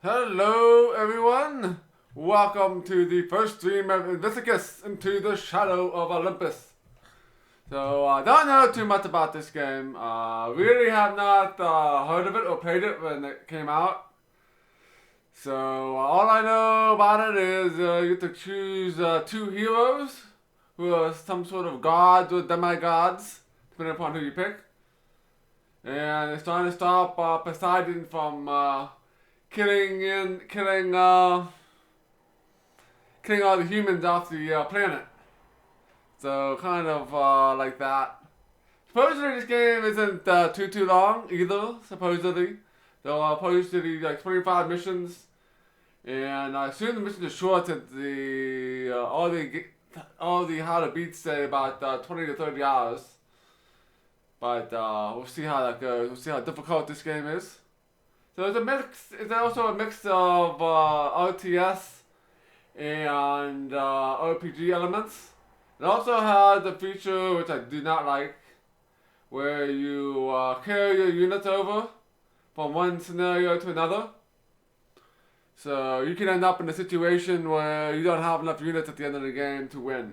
Hello everyone! Welcome to the first stream of Invictus into the shadow of Olympus. So I don't know too much about this game. Really have not heard of it or played it when it came out. So all I know about it is you get to choose two heroes who are some sort of gods or demigods, depending upon who you pick. And it's trying to stop Poseidon from killing all the humans off the planet. So kind of like that. Supposedly this game isn't too long either. Supposedly they'll post to the like 25 missions, and I assume the missions are short since the all the how to beats say about 20 to 30 hours. But we'll see how that goes. We'll see how difficult this game is. So it's a mix. It's also a mix of RTS and RPG elements. It also has a feature which I do not like, where you carry your units over from one scenario to another. So you can end up in a situation where you don't have enough units at the end of the game to win.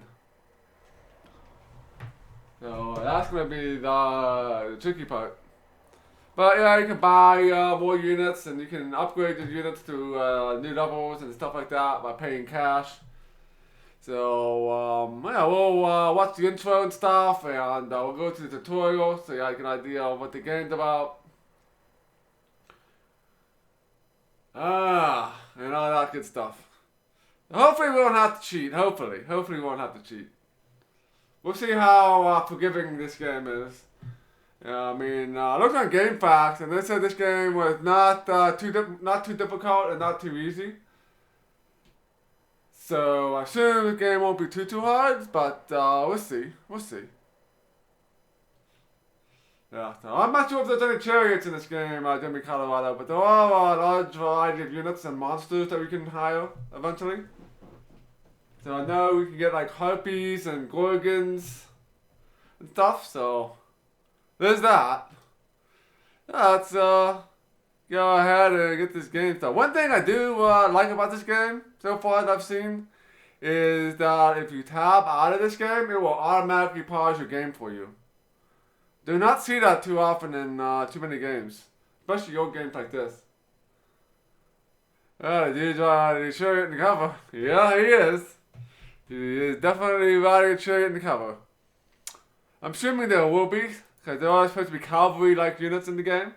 So that's going to be the tricky part. But yeah, you can buy more units, and you can upgrade your units to new levels and stuff like that by paying cash. So yeah, we'll watch the intro and stuff, and we'll go to the tutorial so you get an idea of what the game's about. And all that good stuff. Hopefully we won't have to cheat. Hopefully we won't have to cheat. We'll see how forgiving this game is. I mean, I looked on GameFAQs and they said this game was not too difficult and not too easy. So I assume the game won't be too hard, but we'll see. Yeah, so I'm not sure if there's any chariots in this game, Jimmy Colorado, but there are a large variety of units and monsters that we can hire eventually. So I know we can get like harpies and gorgons and stuff, so there's that. Let's go ahead and get this game started. One thing I do like about this game so far that I've seen is that if you tab out of this game, it will automatically pause your game for you. Do not see that too often in too many games, especially old games like this. Dude's chariot in the cover. Yeah, he is. He is definitely riding a chariot in the cover. I'm assuming there will be, because there are supposed to be cavalry-like units in the game.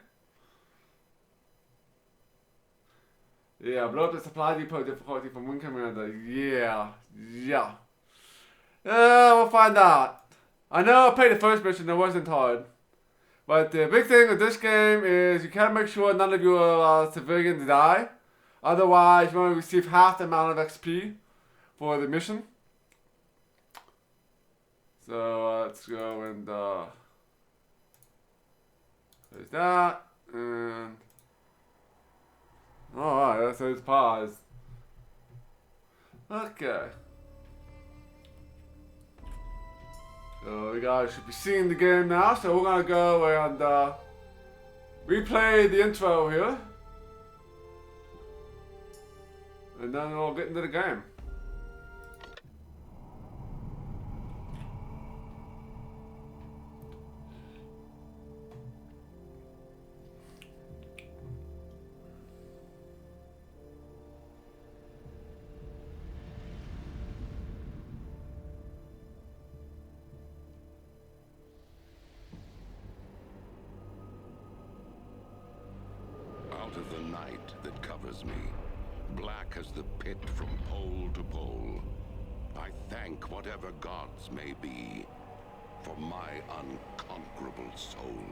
Yeah, blow up the supply depot difficulty from Wing Commander. Yeah. We'll find out. I know I played the first mission, it wasn't hard. But the big thing with this game is you gotta make sure none of your civilians die. Otherwise, you only receive half the amount of XP for the mission. So let's go and there's that, and alright, that says pause. Okay. So you guys should be seeing the game now, so we're gonna go and replay the intro here. And then we'll get into the game. Out of the night that covers me, black as the pit from pole to pole, I thank whatever gods may be for my unconquerable soul.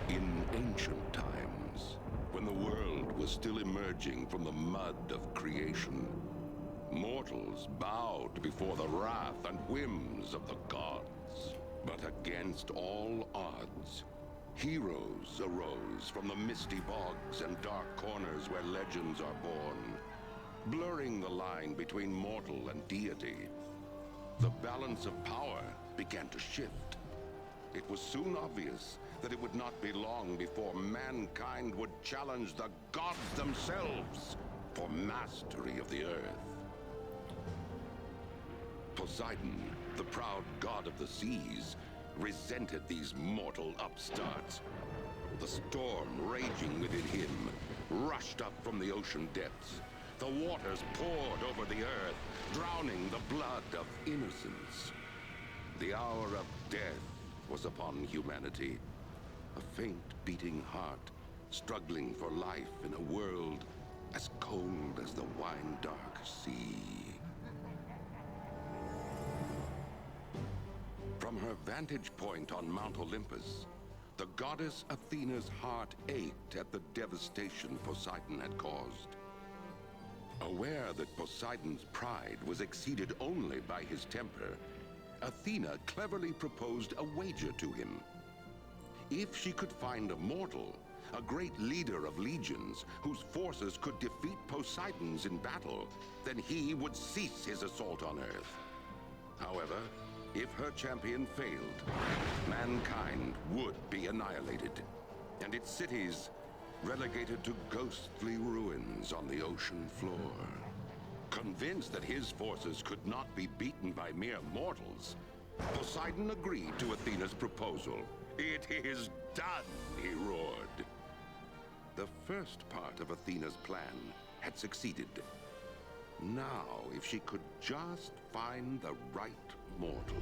In ancient times, when the world was still emerging from the mud of creation, mortals bowed before the wrath and whims of the gods. But against all odds, heroes arose from the misty bogs and dark corners where legends are born, blurring the line between mortal and deity. The balance of power began to shift. It was soon obvious that it would not be long before mankind would challenge the gods themselves for mastery of the earth. Poseidon, the proud god of the seas, resented these mortal upstarts. The storm raging within him rushed up from the ocean depths. The waters poured over the earth, drowning the blood of innocents. The hour of death was upon humanity. A faint beating heart, struggling for life in a world as cold as the wine-dark sea. From her vantage point on Mount Olympus, the goddess Athena's heart ached at the devastation Poseidon had caused. Aware that Poseidon's pride was exceeded only by his temper, Athena cleverly proposed a wager to him. If she could find a mortal, a great leader of legions, whose forces could defeat Poseidon's in battle, then he would cease his assault on Earth. However, if her champion failed, mankind would be annihilated, and its cities relegated to ghostly ruins on the ocean floor. Convinced that his forces could not be beaten by mere mortals, Poseidon agreed to Athena's proposal. "It is done," he roared. The first part of Athena's plan had succeeded. Now, if she could just find the right mortal.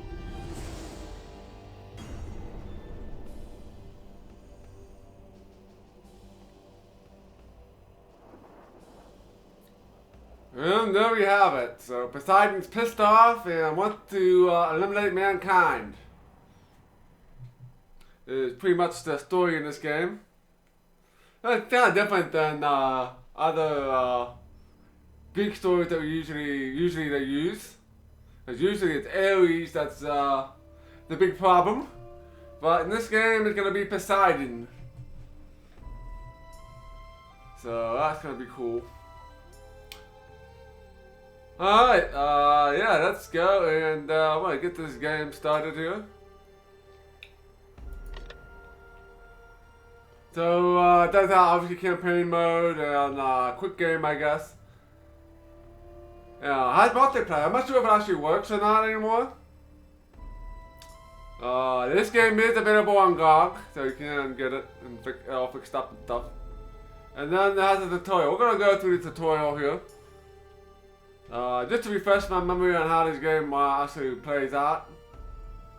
And there we have it. So Poseidon's pissed off and wants to eliminate mankind. Is pretty much the story in this game. It's kind of different than other Greek stories that we usually they use. Because usually it's Ares that's the big problem. But in this game it's gonna be Poseidon. So that's gonna be cool. Alright, yeah, let's go and I'm gonna get this game started here. So, it does have obviously campaign mode and quick game, I guess. Yeah, how's multiplayer? I'm not sure if it actually works or not anymore. This game is available on GOG, so you can get it and all fixed up and stuff. And then it has a tutorial. We're gonna go through the tutorial here. Just to refresh my memory on how this game actually plays out.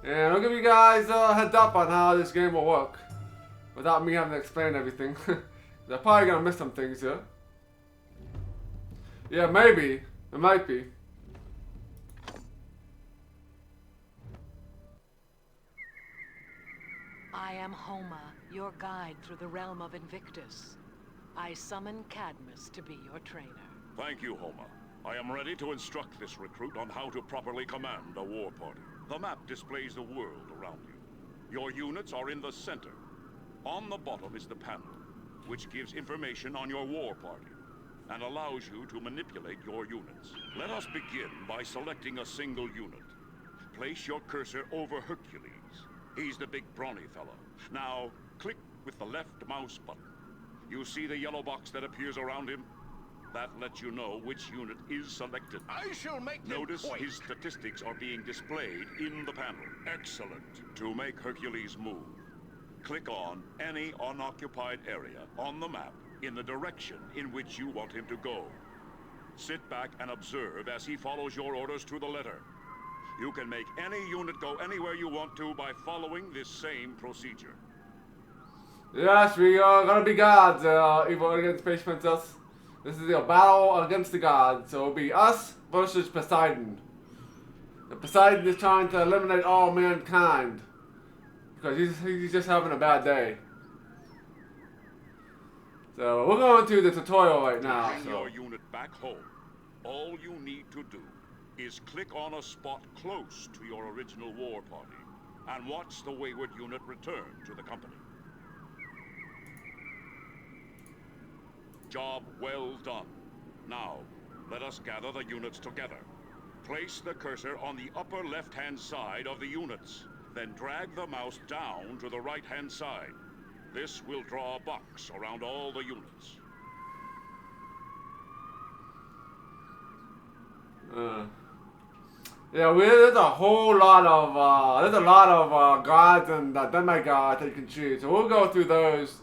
And I'll give you guys a heads up on how this game will work. Without me having to explain everything. They're probably gonna miss some things here. Yeah, maybe. It might be. I am Homa, your guide through the realm of Invictus. I summon Cadmus to be your trainer. Thank you, Homa. I am ready to instruct this recruit on how to properly command a war party. The map displays the world around you. Your units are in the center. On the bottom is the panel, which gives information on your war party and allows you to manipulate your units. Let us begin by selecting a single unit. Place your cursor over Hercules. He's the big brawny fellow. Now, click with the left mouse button. You see the yellow box that appears around him? That lets you know which unit is selected. I shall make them Notice quake. his statistics are being displayed in the panel. Excellent. To make Hercules move, click on any unoccupied area on the map in the direction in which you want him to go. Sit back and observe as he follows your orders to the letter. You can make any unit go anywhere you want to by following this same procedure. Yes, we are gonna be gods, evil against Space Princess. This is a battle against the gods, so it'll be us versus Poseidon. And Poseidon is trying to eliminate all mankind. Because he's just having a bad day. So we're going to the tutorial right now. Bring So. your unit back home. All you need to do is click on a spot close to your original war party and watch the wayward unit return to the company. Job well done. Now, let us gather the units together. Place the cursor on the upper left-hand side of the units. Then drag the mouse down to the right-hand side. This will draw a box around all the units. Yeah, there's a whole lot of gods and demigods that you can choose. So we'll go through those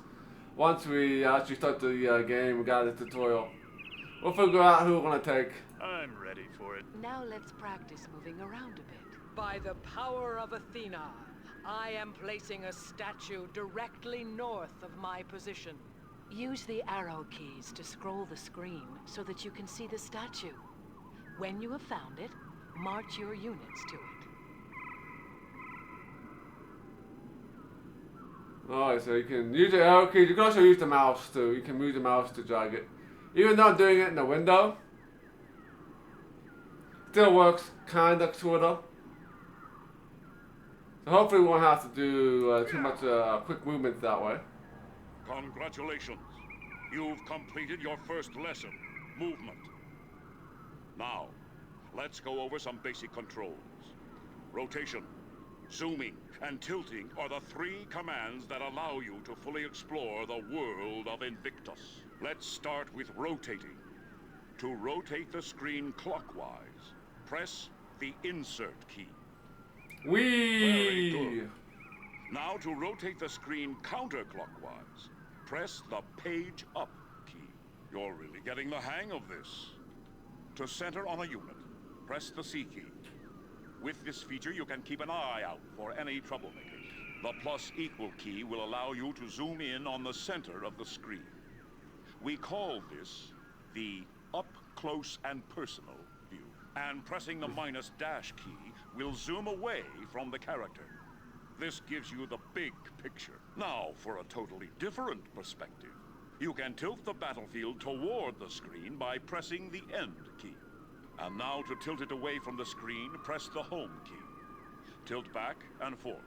once we actually start the game. We got a tutorial. We'll figure out who we're gonna take. I'm ready for it. Now let's practice moving around a bit. By the power of Athena, I am placing a statue directly north of my position. Use the arrow keys to scroll the screen so that you can see the statue. When you have found it, march your units to it. Alright, so you can use the arrow keys. You can also use the mouse too. You can move the mouse to drag it. Even though I'm doing it in the window, still works kinda, sorta. So hopefully we won't have to do too much quick movements that way. Congratulations. You've completed your first lesson, movement. Now, let's go over some basic controls. Rotation, zooming, and tilting are the 3 commands that allow you to fully explore the world of Invictus. Let's start with rotating. To rotate the screen clockwise, press the insert key. Very good. Now to rotate the screen counterclockwise, press the page up key. You're really getting the hang of this. To center on a unit, press the C key. With this feature, you can keep an eye out for any troublemakers. The += key will allow you to zoom in on the center of the screen. We call this the up close and personal view. And pressing the -- key will zoom away from the character. This gives you the big picture. Now, for a totally different perspective, you can tilt the battlefield toward the screen by pressing the end key. And now to tilt it away from the screen, press the home key. Tilt back and forth,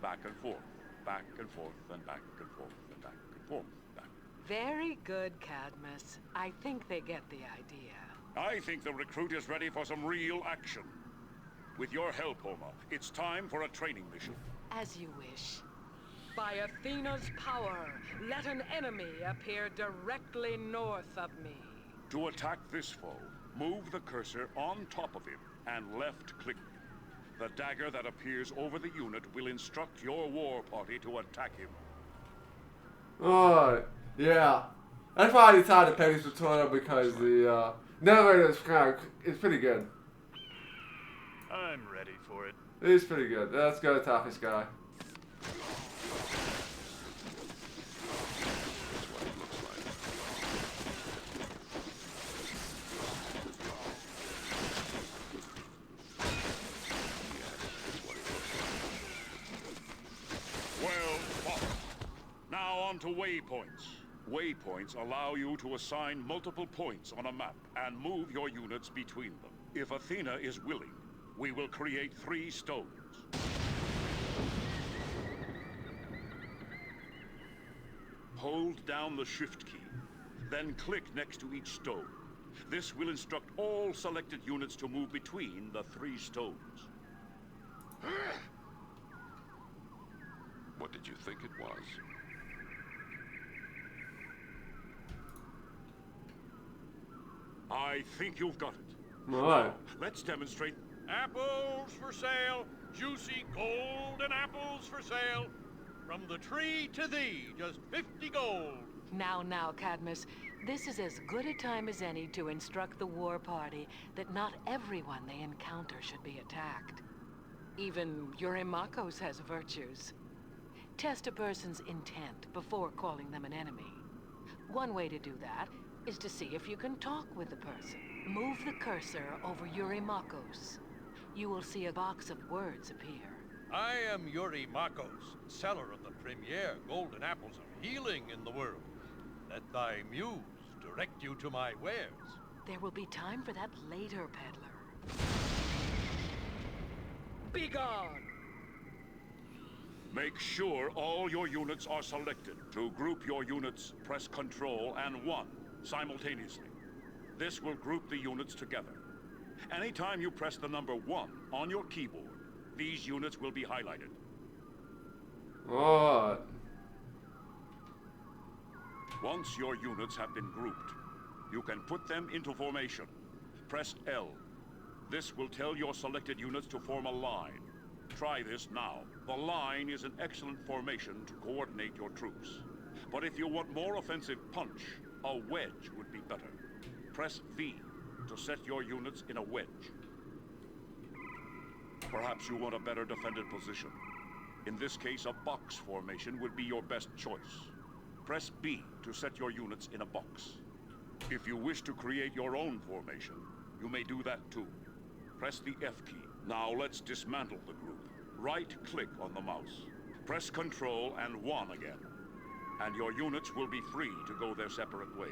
back and forth, back and forth, and back and forth, and back and forth, back. Very good, Cadmus. I think they get the idea. I think the recruit is ready for some real action. With your help, Homa, it's time for a training mission. As you wish. By Athena's power, let an enemy appear directly north of me. To attack this foe, move the cursor on top of him and left-click. The dagger that appears over the unit will instruct your war party to attack him. Alright, yeah. That's why I decided to play this tutorial because the narrator is it's pretty good. I'm ready for it. It's pretty good. Let's go attack this guy. Well fought. Now on to waypoints. Waypoints allow you to assign multiple points on a map and move your units between them. If Athena is willing, we will create 3 stones. Hold down the shift key, then click next to each stone. This will instruct all selected units to move between the 3 stones. What did you think it was? I think you've got it. Alright. Let's demonstrate. Apples for sale, juicy golden apples for sale. From the tree to thee, just 50 gold. Now, Cadmus, this is as good a time as any to instruct the war party that not everyone they encounter should be attacked. Even Eurymachos has virtues. Test a person's intent before calling them an enemy. One way to do that is to see if you can talk with the person. Move the cursor over Eurymachos. You will see a box of words appear. I am Eurymachos, seller of the premier golden apples of healing in the world. Let thy muse direct you to my wares. There will be time for that later, peddler. Begone! Make sure all your units are selected. To group your units, press Control and 1 simultaneously. This will group the units together. Anytime you press the number 1 on your keyboard, These units will be highlighted. Alright. Once your units have been grouped, you can put them into formation. Press L. This will tell your selected units to form a line. Try this now. The line is an excellent formation to coordinate your troops. But if you want more offensive punch, a wedge would be better. Press V to set your units in a wedge. Perhaps you want a better defended position. In this case, a box formation would be your best choice. Press B to set your units in a box. If you wish to create your own formation, you may do that too. Press the F key. Now let's dismantle the group. Right-click on the mouse. Press Control and 1 again. And your units will be free to go their separate ways.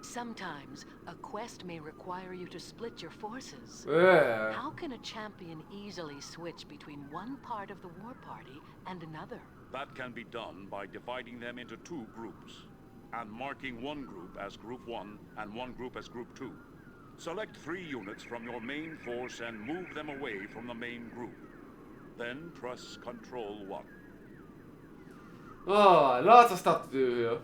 Sometimes, a quest may require you to split your forces. Yeah. How can a champion easily switch between one part of the war party and another? That can be done by dividing them into 2 groups, and marking one group as Group 1 and one group as Group 2. Select 3 units from your main force and move them away from the main group. Then press Control 1. Oh, lots of stuff to do here.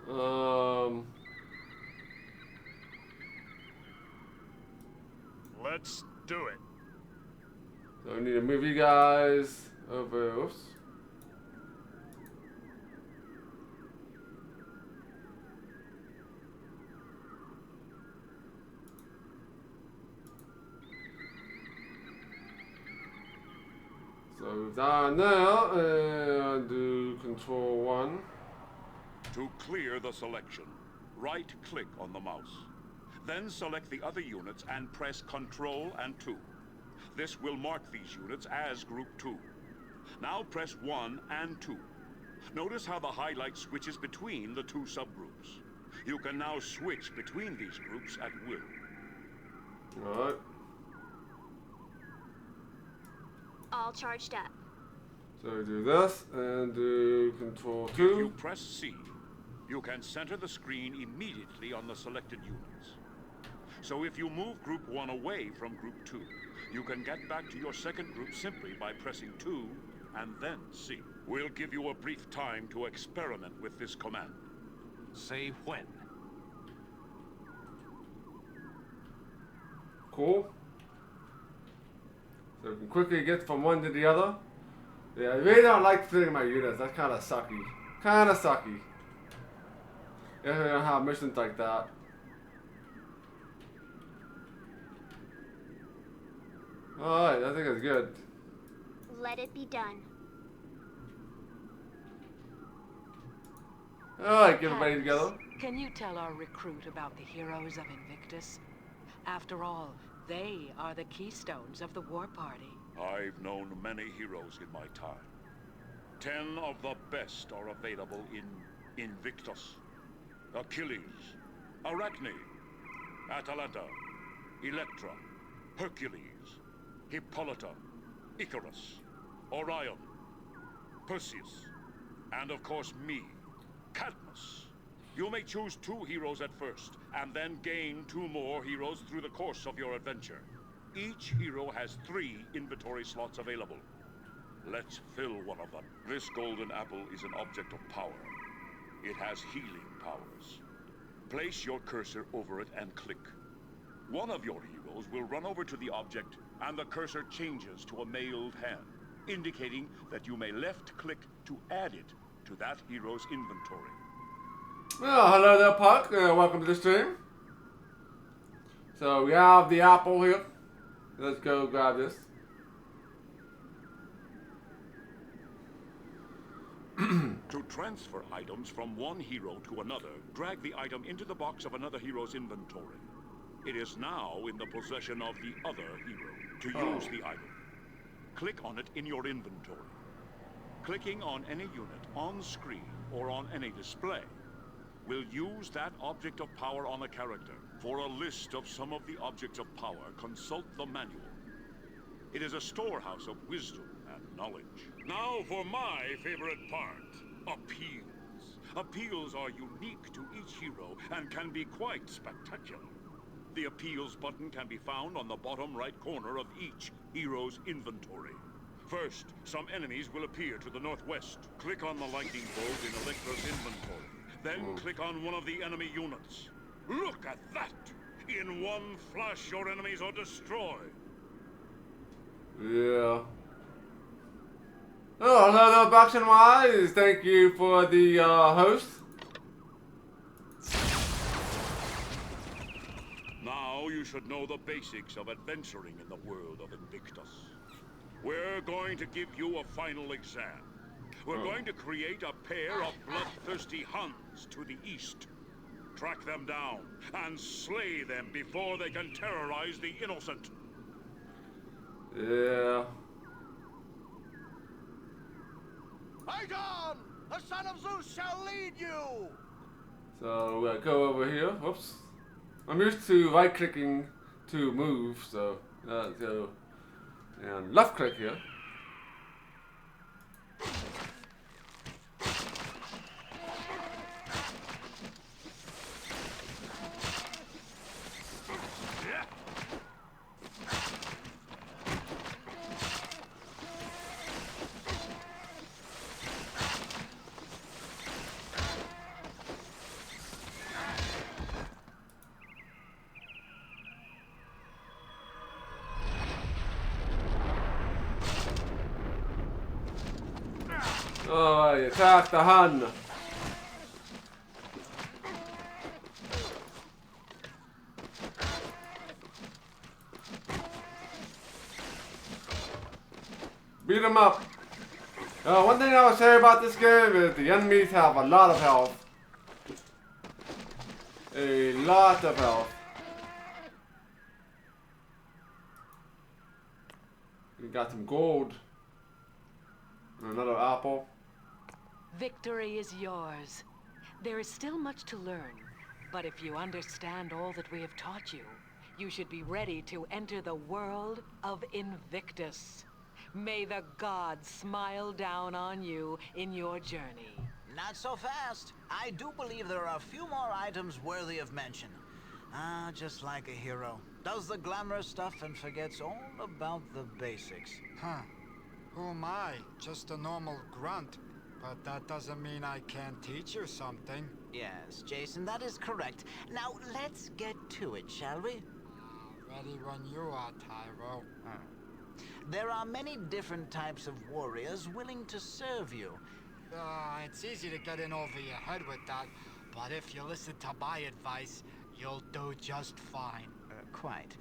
Alright, Let's do it. so we need to move you guys over. Oops. So down now and do Control 1. To clear the selection, right-click on the mouse. Then select the other units and press Control and 2. This will mark these units as Group 2. Now press 1 and 2. Notice how the highlight switches between the 2 subgroups. You can now switch between these groups at will. Alright. All charged up. So we do this and do Control If you 2. press C, you can center the screen immediately on the selected units. So if you move Group 1 away from Group 2, you can get back to your second group simply by pressing 2 and then C. We'll give you a brief time to experiment with this command. Say when. Cool. So we can quickly get from one to the other. Yeah, I really don't like splitting my units. That's kind of sucky. Kind of sucky. If I don't have missions like that. Alright, I think it's good. Let it be done. Alright, get everybody together. Can you tell our recruit about the heroes of Invictus? After all, they are the keystones of the war party. I've known many heroes in my time. 10 of the best are available in Invictus. Achilles, Arachne, Atalanta, Electra, Hercules, Hippolyta, Icarus, Orion, Perseus, and of course me, Cadmus. You may choose 2 heroes at first, and then gain 2 more heroes through the course of your adventure. Each hero has 3 inventory slots available. Let's fill one of them. This golden apple is an object of power. It has healing powers. Place your cursor over it and click. One of your heroes will run over to the object, and the cursor changes to a mailed hand, indicating that you may left-click to add it to that hero's inventory. Well, hello there, Puck. Welcome to the stream. So we have the apple here. Let's go grab this. To transfer items from one hero to another, drag the item into the box of another hero's inventory. It is now in the possession of the other hero. To use the item, click on it in your inventory. Clicking on any unit on screen or on any display will use that object of power on a character. For a list of some of the objects of power, consult the manual. It is a storehouse of wisdom and knowledge. Now for my favorite part, appeals. Appeals are unique to each hero and can be quite spectacular. The appeals button can be found on the bottom right corner of each hero's inventory. First, some enemies will appear to the northwest. Click on the lightning bolt in Electra's inventory. Then click on one of the enemy units. Look at that! In one flash, your enemies are destroyed. Yeah. Oh, hello, Boxing Wise. Thank you for the host. Now you should know the basics of adventuring in the world of Invictus. We're going to give you a final exam. We're going to create a pair of bloodthirsty Huns to the east. Track them down and slay them before they can terrorize the innocent. Yeah. Item! The son of Zeus shall lead you! So we'll go over here. Whoops. I'm used to right clicking to move, so and left click here. Oh, you attack the Hun. Beat him up. One thing I would say about this game is the enemies have a lot of health. A lot of health. We got some gold. Another apple. Victory is yours. There is still much to learn, but if you understand all that we have taught you, you should be ready to enter the world of Invictus. May the gods smile down on you in your journey. Not so fast. I do believe there are a few more items worthy of mention. Just like a hero. Does the glamorous stuff and forgets all about the basics. Huh. Who am I? Just a normal grunt. But that doesn't mean I can't teach you something. Yes, Jason, that is correct. Now, let's get to it, shall we? Ready when you are, Tyro. There are many different types of warriors willing to serve you. It's easy to get in over your head with that, but if you listen to my advice, you'll do just fine. Quite.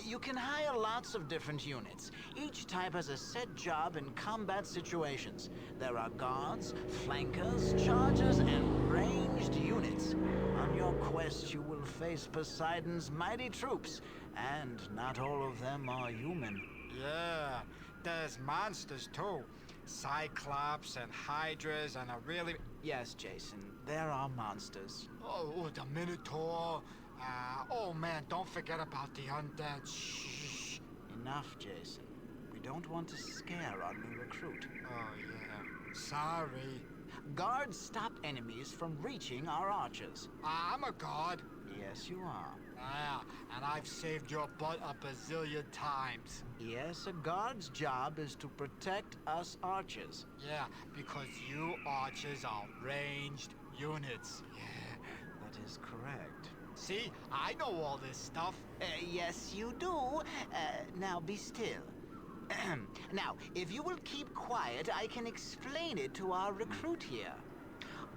You can hire lots of different units. Each type has a set job in combat situations. There are guards, flankers, chargers, and ranged units. On your quest, you will face Poseidon's mighty troops, and not all of them are human. Yeah, there's monsters too. Cyclops and Hydras and a really... Yes, Jason, there are monsters. Oh, the Minotaur. Oh man, don't forget about the undead. Shh. Enough, Jason. We don't want to scare our new recruit. Oh yeah, sorry. Guards stop enemies from reaching our archers. I'm a guard. Yes, you are. Yeah, and I've saved your butt a bazillion times. Yes, a guard's job is to protect us archers. Yeah, because you archers are ranged units. Yeah. That is correct. See, I know all this stuff. Yes, you do. Now be still. Now, if you will keep quiet, I can explain it to our recruit here.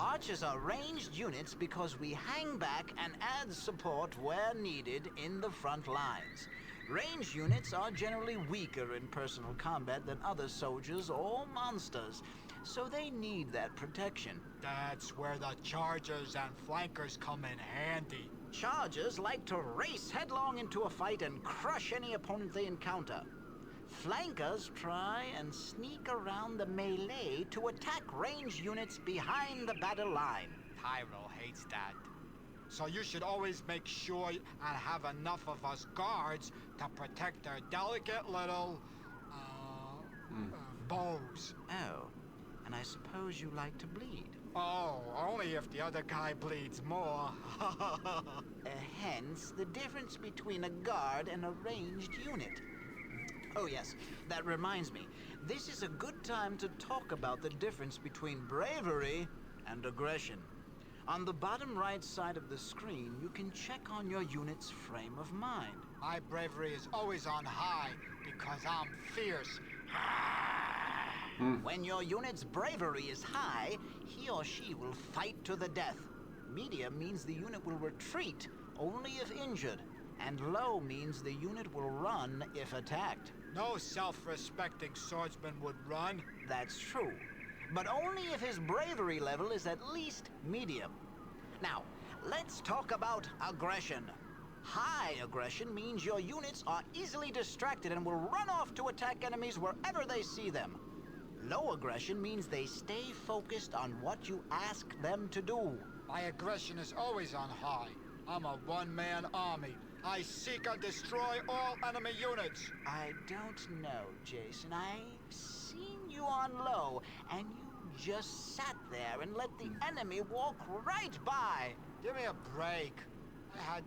Archers are ranged units because we hang back and add support where needed in the front lines. Ranged units are generally weaker in personal combat than other soldiers or monsters, so they need that protection. That's where the chargers and flankers come in handy. Chargers like to race headlong into a fight and crush any opponent they encounter. Flankers try and sneak around the melee to attack ranged units behind the battle line. Tyro hates that. So you should always make sure and have enough of us guards to protect their delicate little, bows. Oh, and I suppose you like to bleed. Oh, only if the other guy bleeds more. Hence, the difference between a guard and a ranged unit. Oh yes, that reminds me. This is a good time to talk about the difference between bravery and aggression. On the bottom right side of the screen, you can check on your unit's frame of mind. My bravery is always on high because I'm fierce. When your unit's bravery is high, he or she will fight to the death. Medium means the unit will retreat only if injured, and low means the unit will run if attacked. No self-respecting swordsman would run. That's true, but only if his bravery level is at least medium. Now, let's talk about aggression. High aggression means your units are easily distracted and will run off to attack enemies wherever they see them. Low aggression means they stay focused on what you ask them to do. My aggression is always on high. I'm a one-man army. I seek and destroy all enemy units. I don't know, Jason. I've seen you on low, and you just sat there and let the enemy walk right by. Give me a break. I had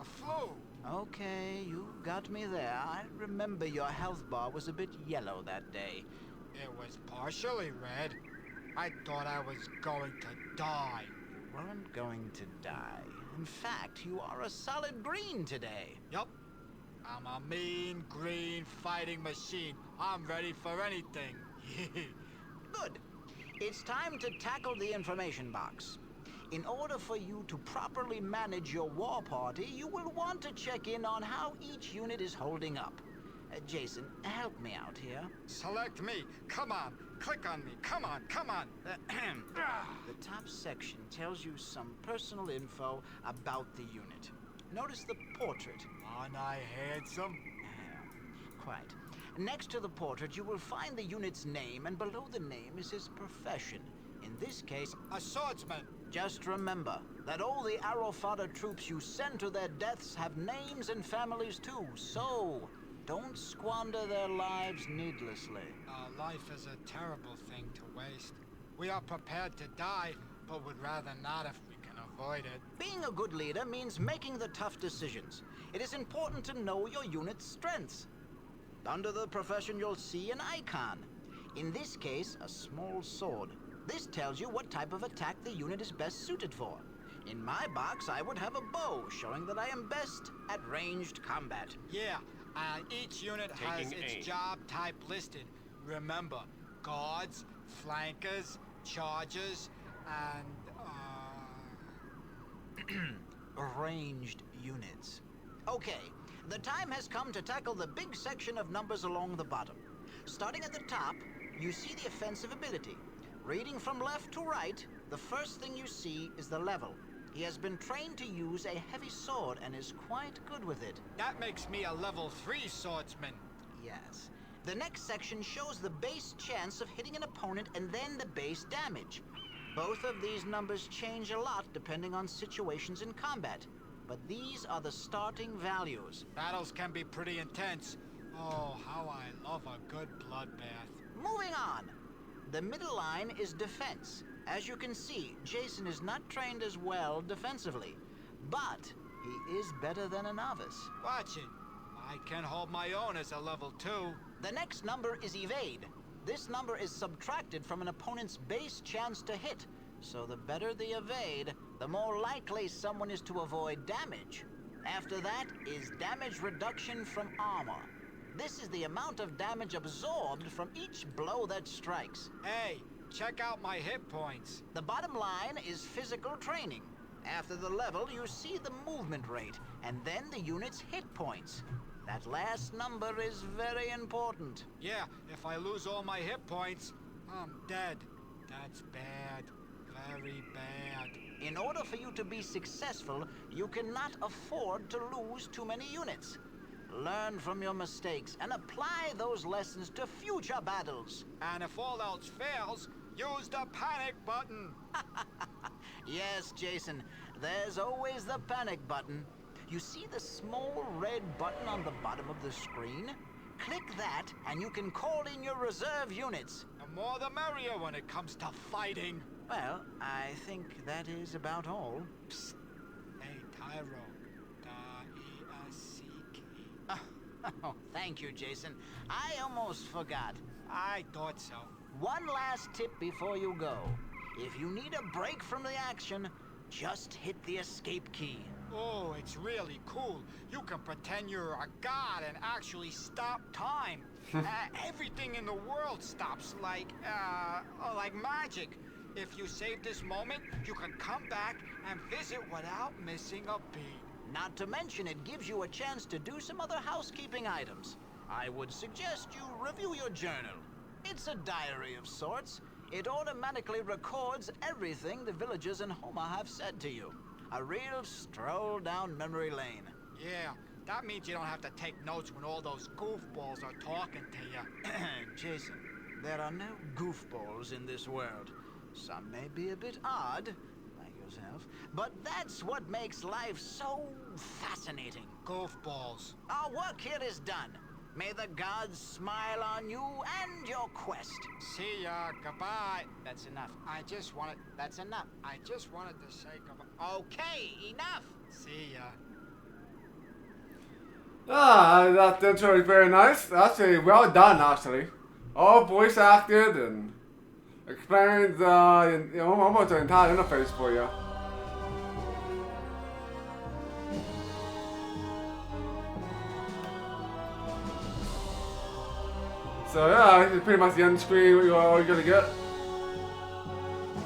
flu. Okay, you got me there. I remember your health bar was a bit yellow that day. It was partially red. I thought I was going to die. You weren't going to die. In fact, you are a solid green today. Yup. I'm a mean, green fighting machine. I'm ready for anything. Good. It's time to tackle the information box. In order for you to properly manage your war party, you will want to check in on how each unit is holding up. Jason, help me out here. Select me. Come on. Click on me. Come on. Come on. The top section tells you some personal info about the unit. Notice the portrait. Aren't I handsome? Quite. Next to the portrait, you will find the unit's name, and below the name is his profession. In this case, a swordsman. Just remember that all the arrow fodder troops you send to their deaths have names and families too, so don't squander their lives needlessly. Life is a terrible thing to waste. We are prepared to die, but would rather not if we can avoid it. Being a good leader means making the tough decisions. It is important to know your unit's strengths. Under the profession, you'll see an icon. In this case, a small sword. This tells you what type of attack the unit is best suited for. In my box, I would have a bow, showing that I am best at ranged combat. Yeah, each unit has its job type listed. Remember, guards, flankers, chargers, and, ranged units. Okay, the time has come to tackle the big section of numbers along the bottom. Starting at the top, you see the offensive ability. Reading from left to right, the first thing you see is the level. He has been trained to use a heavy sword and is quite good with it. That makes me a level 3 swordsman. Yes. The next section shows the base chance of hitting an opponent and then the base damage. Both of these numbers change a lot depending on situations in combat, but these are the starting values. Battles can be pretty intense. Oh, how I love a good bloodbath. Moving on. The middle line is defense. As you can see, Jason is not trained as well defensively, but he is better than a novice. Watch it. I can hold my own as a level 2. The next number is evade. This number is subtracted from an opponent's base chance to hit, so the better the evade, the more likely someone is to avoid damage. After that is damage reduction from armor. This is the amount of damage absorbed from each blow that strikes. Hey, check out my hit points. The bottom line is physical training. After the level, you see the movement rate, and then the unit's hit points. That last number is very important. Yeah, if I lose all my hit points, I'm dead. That's bad. Very bad. In order for you to be successful, you cannot afford to lose too many units. Learn from your mistakes and apply those lessons to future battles. And if all else fails, use the panic button. Yes, Jason, there's always the panic button. You see the small red button on the bottom of the screen? Click that and you can call in your reserve units. The more the merrier when it comes to fighting. Well, I think that is about all. Psst. Hey, Tyro. Da-E-S-C-K. Oh, thank you, Jason. I almost forgot. I thought so. One last tip before you go. If you need a break from the action, just hit the escape key. Oh, it's really cool. You can pretend you're a god and actually stop time. Everything in the world stops like magic. If you save this moment, you can come back and visit without missing a beat. Not to mention it gives you a chance to do some other housekeeping items. I would suggest you review your journal. It's a diary of sorts. It automatically records everything the villagers in Homa have said to you. A real stroll down memory lane. Yeah, that means you don't have to take notes when all those goofballs are talking to you. Jason, there are no goofballs in this world. Some may be a bit odd, like yourself, but that's what makes life so fascinating. Goofballs. Our work here is done. May the gods smile on you and your quest. See ya. Goodbye. That's enough. That's enough. I just wanted to say goodbye. Okay, enough. See ya. That intro is very nice. Actually, well done, actually. All voice acted and explains almost the entire interface for you. So yeah, this is pretty much the end screen what you're gonna get.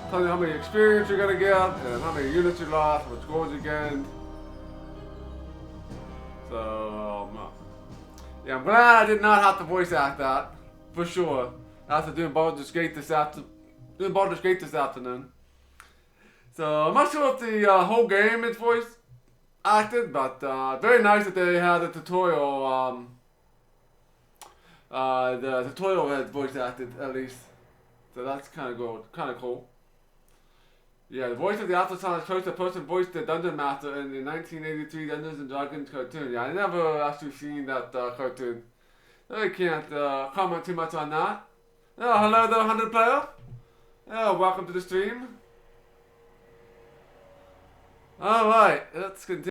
Telling you how many experience you're gonna get and how many units you lost, what scores you gained. So yeah, I'm glad I did not have to voice act that, for sure. After doing Baldur's Gate this afternoon. So I'm not sure if the whole game is voice acted, but very nice that they had a tutorial. The tutorial had voice acted at least, so that's kind of cool. Yeah, the voice of the Aftersonic person voiced the Dungeon Master in the 1983 Dungeons and Dragons cartoon. Yeah, I never actually seen that cartoon. I can't comment too much on that. Oh, hello there, 100 player. Oh, welcome to the stream. Alright, let's continue.